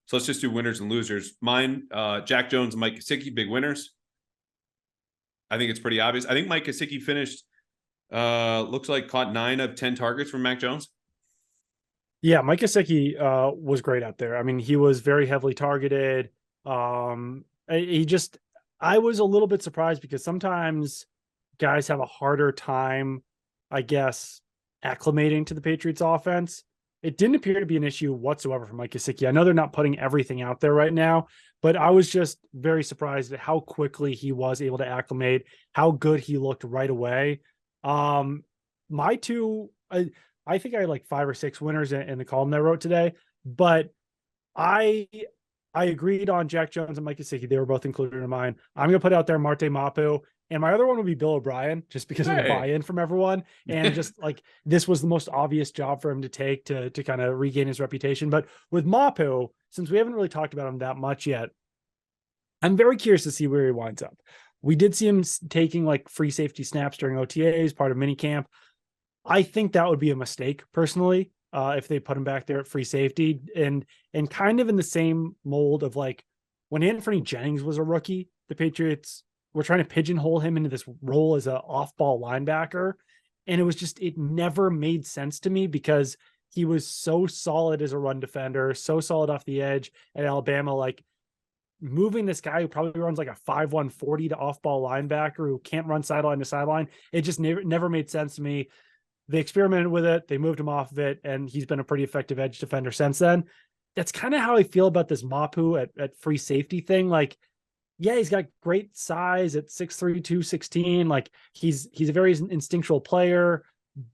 So let's just do winners and losers. Mine, Jack Jones and Mike Gesicki, big winners. I think it's pretty obvious. I think Mike Gesicki finished, looks like caught 9 of 10 targets from Mac Jones. Yeah, Mike Gesicki was great out there. I mean, he was very heavily targeted. He just, I was a little bit surprised because sometimes guys have a harder time, I guess, acclimating to the Patriots offense. It didn't appear to be an issue whatsoever for Mike Gesicki. I know they're not putting everything out there right now, but I was just very surprised at how quickly he was able to acclimate, how good he looked right away. My two, I think I had like 5 or 6 winners in the column that I wrote today, but I I agreed on Jack Jones and Mike Gesicki. They were both included in mine. I'm going to put out there Marte Mapu. And my other one would be Bill O'Brien, just because of the buy-in from everyone. And just like this was the most obvious job for him to take to kind of regain his reputation. But with Mapu, since we haven't really talked about him that much yet, I'm very curious to see where he winds up. We did see him taking like free safety snaps during OTAs, part of minicamp. I think that would be a mistake personally, if they put him back there at free safety, and kind of in the same mold of like when Anthony Jennings was a rookie, the Patriots were trying to pigeonhole him into this role as an off-ball linebacker, and it never made sense to me because he was so solid as a run defender, so solid off the edge at Alabama. Like moving this guy who probably runs like a 5'1" 40 to off-ball linebacker who can't run sideline to sideline, it just never made sense to me. They experimented with it. They ''moved him off of it, and he's been a pretty effective edge defender since then. That's kind of how I feel about this Mapu at free safety thing. Like, yeah, he's got great size at 6'3", 216. Like he's a very instinctual player,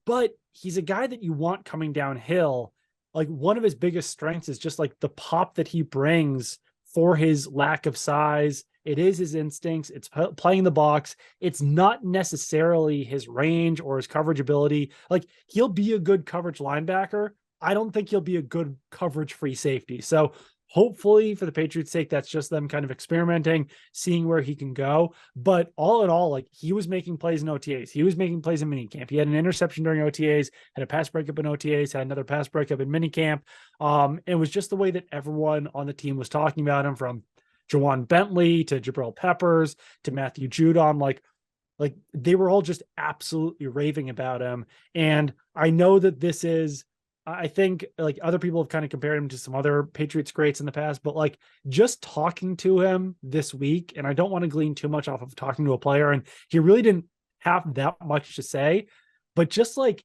but he's a guy that you want coming downhill. Like one of his biggest strengths is just like the pop that he brings for his lack of size. It is his instincts. It's playing the box. It's not necessarily his range or his coverage ability. Like he'll be a good coverage linebacker. I don't think he'll be a good coverage free safety. So hopefully for the Patriots' sake, that's just them kind of experimenting, seeing where he can go. But all in all, like he was making plays in OTAs. He was making plays in minicamp. He had an interception during OTAs, had a pass breakup in OTAs, had another pass breakup in minicamp. It was just the way that everyone on the team was talking about him, from Jawan Bentley to Jabril Peppers to Matthew Judon. Like they were all just absolutely raving about him. And I know that I think like other people have kind of compared him to some other Patriots greats in the past, but like just talking to him this week, and I don't want to glean too much off of talking to a player, and he really didn't have that much to say, but just like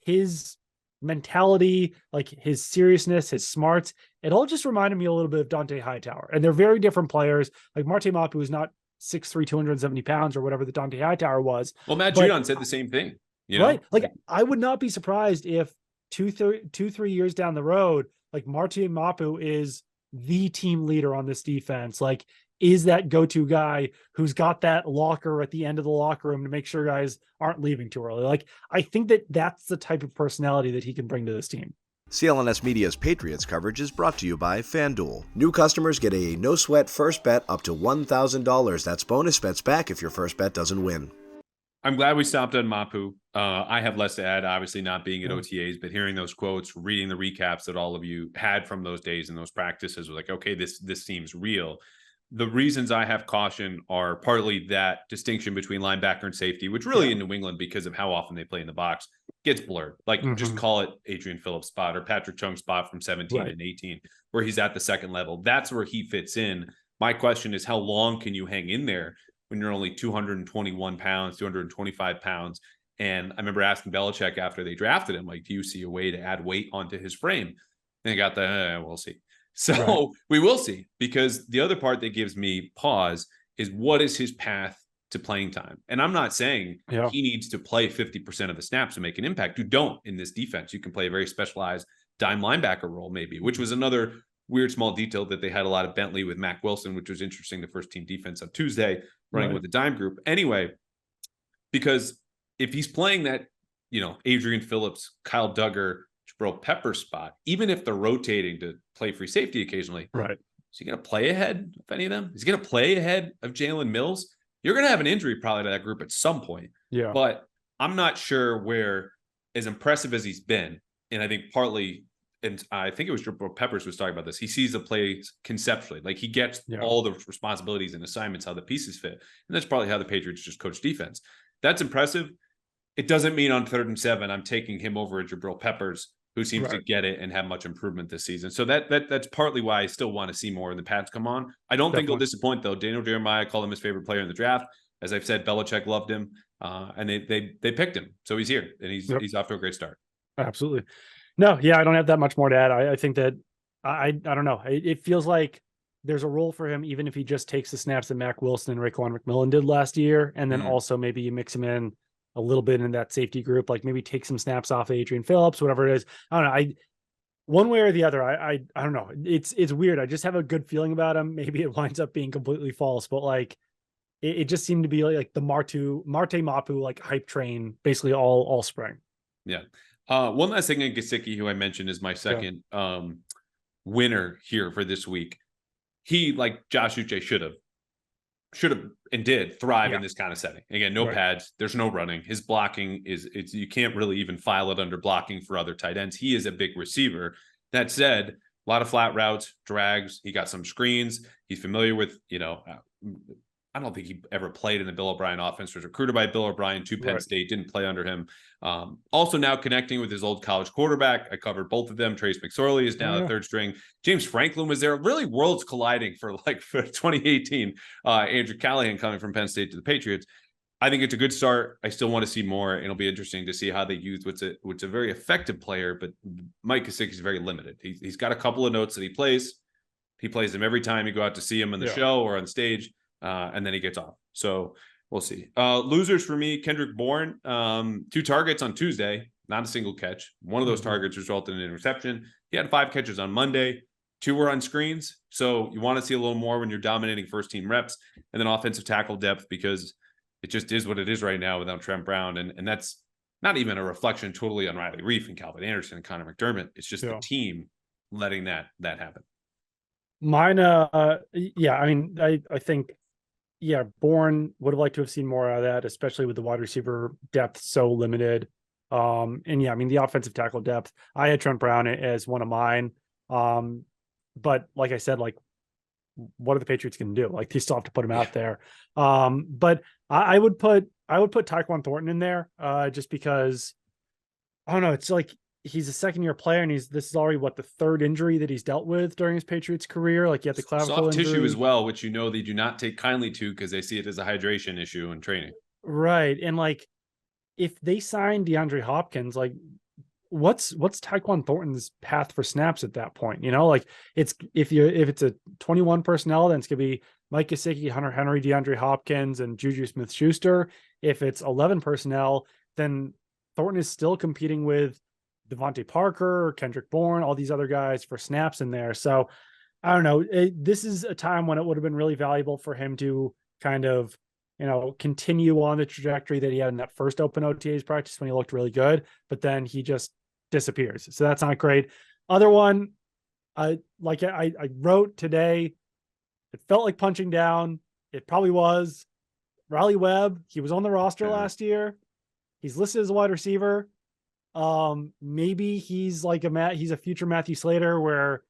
his mentality, like his seriousness, his smarts, it all just reminded me a little bit of Dante Hightower. And they're very different players. Like Marte Mapu is not 6'3", 270 pounds or whatever the Dante Hightower was. Well, Matt Judon said the same thing, right? Like I would not be surprised if 3 years down the road, like Marte Mapu is the team leader on this defense. Like is that go-to guy who's got that locker at the end of the locker room to make sure guys aren't leaving too early. Like I think that's the type of personality that he can bring to this team. CLNS Media's Patriots coverage is brought to you by FanDuel. New customers get a no-sweat first bet up to $1,000. That's bonus bets back if your first bet doesn't win. I'm glad we stopped on Mapu. I have less to add, obviously not being at OTAs, but hearing those quotes, reading the recaps that all of you had from those days and those practices was like, okay, this seems real. The reasons I have caution are partly that distinction between linebacker and safety, which really in New England, because of how often they play in the box, gets blurred. Like just call it Adrian Phillips' spot or Patrick Chung's spot from 17 and 18, where he's at the second level. That's where he fits in. My question is, how long can you hang in there when you're only 221 pounds, 225 pounds? And I remember asking Belichick after they drafted him, like, do you see a way to add weight onto his frame? And they got we'll see. So we will see, because the other part that gives me pause is what is his path to playing time? And I'm not saying he needs to play 50% of the snaps to make an impact. You don't in this defense. You can play a very specialized dime linebacker role maybe, which was another weird small detail that they had a lot of Bentley with Mac Wilson, which was interesting. The first team defense on Tuesday running with the dime group. Anyway, because if he's playing that, Adrian Phillips, Kyle Duggar, Jabril Pepper spot, even if they're rotating to play free safety occasionally, is he going to play ahead of any of them? Is he going to play ahead of Jalen Mills? You're going to have an injury probably to that group at some point. Yeah. But I'm not sure where, as impressive as he's been, and I think partly and I think it was Jabril Peppers was talking about this. He sees the plays conceptually, like he gets Yeah. all the responsibilities and assignments, how the pieces fit, and that's probably how the Patriots just coach defense. That's impressive. It doesn't mean on 3rd and 7 I'm taking him over Jabril Peppers, who seems to get it and have much improvement this season. So that's partly why I still want to see more of the Pats come on. I don't think he'll disappoint though. Daniel Jeremiah called him his favorite player in the draft. As I've said, Belichick loved him, and they picked him, so he's here and he's off to a great start. Absolutely. No, yeah, I don't have that much more to add. I think that I don't know. It feels like there's a role for him, even if he just takes the snaps that Mac Wilson and Raekwon McMillan did last year, and then also maybe you mix him in a little bit in that safety group, like maybe take some snaps off Adrian Phillips, whatever it is. I don't know. One way or the other, I don't know. It's weird. I just have a good feeling about him. Maybe it winds up being completely false, but like it just seemed to be like the Marte Mapu like hype train basically all spring. Yeah. One last thing on Gesicki, who I mentioned is my second winner here for this week. He, like Josh Uche, should have and did thrive in this kind of setting. Again, no pads, there's no running. His blocking it's you can't really even file it under blocking for other tight ends. He is a big receiver. That said, a lot of flat routes, drags. He got some screens. He's familiar with, I don't think he ever played in the Bill O'Brien offense. Was recruited by Bill O'Brien to Penn State, didn't play under him. Also now connecting with his old college quarterback. I covered both of them. Trace McSorley is now the third string. James Franklin was there. Really worlds colliding for 2018. Andrew Callahan coming from Penn State to the Patriots. I think it's a good start. I still want to see more. It'll be interesting to see how they use what's a very effective player, but Mike Gesicki is very limited. He's got a couple of notes that he plays. He plays them every time you go out to see him in the show or on stage. And then he gets off. So we'll see. Losers for me, Kendrick Bourne, 2 targets on Tuesday, not a single catch. One of those targets resulted in an interception. He had 5 catches on Monday. 2 were on screens. So you want to see a little more when you're dominating first team reps, and then offensive tackle depth, because it just is what it is right now without Trent Brown. And that's not even a reflection totally on Riley Reif and Calvin Anderson and Connor McDermott. It's just the team letting that happen. Mine, I mean, I think, Bourne would have liked to have seen more out of that, especially with the wide receiver depth so limited. And I mean, the offensive tackle depth, I had Trent Brown as one of mine. But like I said, like, what are the Patriots going to do? Like, they still have to put him out there. But I would put Tyquan Thornton in there, just because, I don't know. It's like, he's a second-year player, and this is already the 3rd injury that he's dealt with during his Patriots career. Like, he had the clavicle soft injury. tissue as well, which they do not take kindly to, because they see it as a hydration issue in training. Right, and like, if they sign DeAndre Hopkins, like, what's Tyquan Thornton's path for snaps at that point? Like, it's if it's a 21 personnel, then it's gonna be Mike Gesicki, Hunter Henry, DeAndre Hopkins, and Juju Smith-Schuster. If it's 11 personnel, then Thornton is still competing with Devontae Parker, Kendrick Bourne, all these other guys for snaps in there. So I don't know. This is a time when it would have been really valuable for him to kind of, continue on the trajectory that he had in that first open OTAs practice when he looked really good, but then he just disappears. So that's not great. Other one, I wrote today, it felt like punching down. It probably was. Riley Webb, he was on the roster last year. He's listed as a wide receiver. Maybe he's he's a future Matthew Slater, where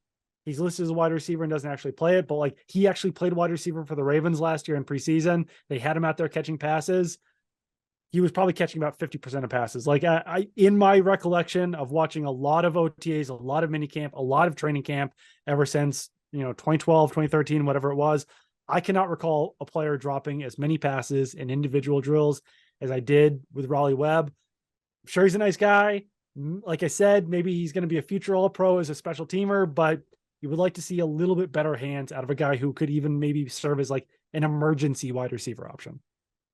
he's listed as a wide receiver and doesn't actually play it, but like, he actually played wide receiver for the Ravens last year in preseason. They had him out there catching passes. He was probably catching about 50% of passes. Like, I in my recollection of watching a lot of OTAs, a lot of minicamp, a lot of training camp ever since, 2012, 2013, whatever it was, I cannot recall a player dropping as many passes in individual drills as I did with Riley Webb. I'm sure he's a nice guy. Like I said, maybe he's going to be a future All-Pro as a special teamer, but you would like to see a little bit better hands out of a guy who could even maybe serve as like an emergency wide receiver option.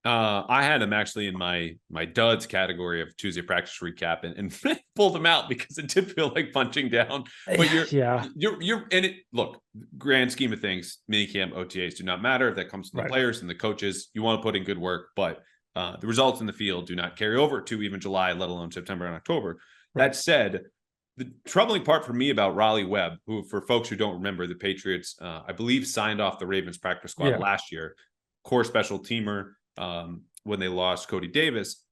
I had him actually in my duds category of Tuesday practice recap, and pulled him out because it did feel like punching down. But you're in it. Look, grand scheme of things, minicamp OTAs do not matter. That comes from the players and the coaches. You want to put in good work, but the results in the field do not carry over to even July, let alone September and October. That said, the troubling part for me about Riley Webb, who, for folks who don't remember, the Patriots, I believe, signed off the Ravens practice squad last year, core special teamer, when they lost Cody Davis.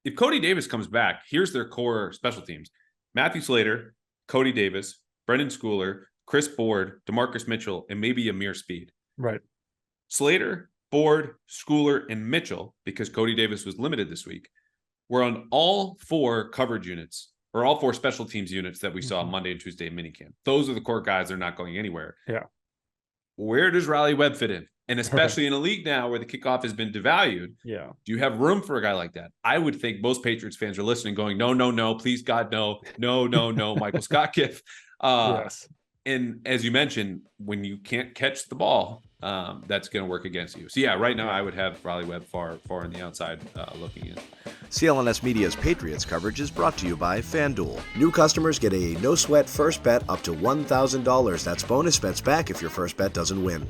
If Cody Davis comes back, here's their core special teams: Matthew Slater, Cody Davis, Brendan Schooler, Chris Board, DeMarcus Mitchell, and maybe Amir Speed. Right. Slater, Board, Schooler, and Mitchell, because Cody Davis was limited this week, were on all 4 coverage units, or all 4 special teams units that we saw Monday and Tuesday in minicamp. Those are the core guys. They're not going anywhere. Yeah. Where does Riley Webb fit in? And especially in a league now where the kickoff has been devalued. Yeah. Do you have room for a guy like that? I would think most Patriots fans are listening going, no, please God, no, Michael Scott Kiff. Yes. And as you mentioned, when you can't catch the ball, that's going to work against you. So yeah, right now I would have Riley Webb far on the outside looking in. CLNS Media's Patriots coverage is brought to you by FanDuel. New customers get a no-sweat first bet up to $1,000. That's bonus bets back if your first bet doesn't win.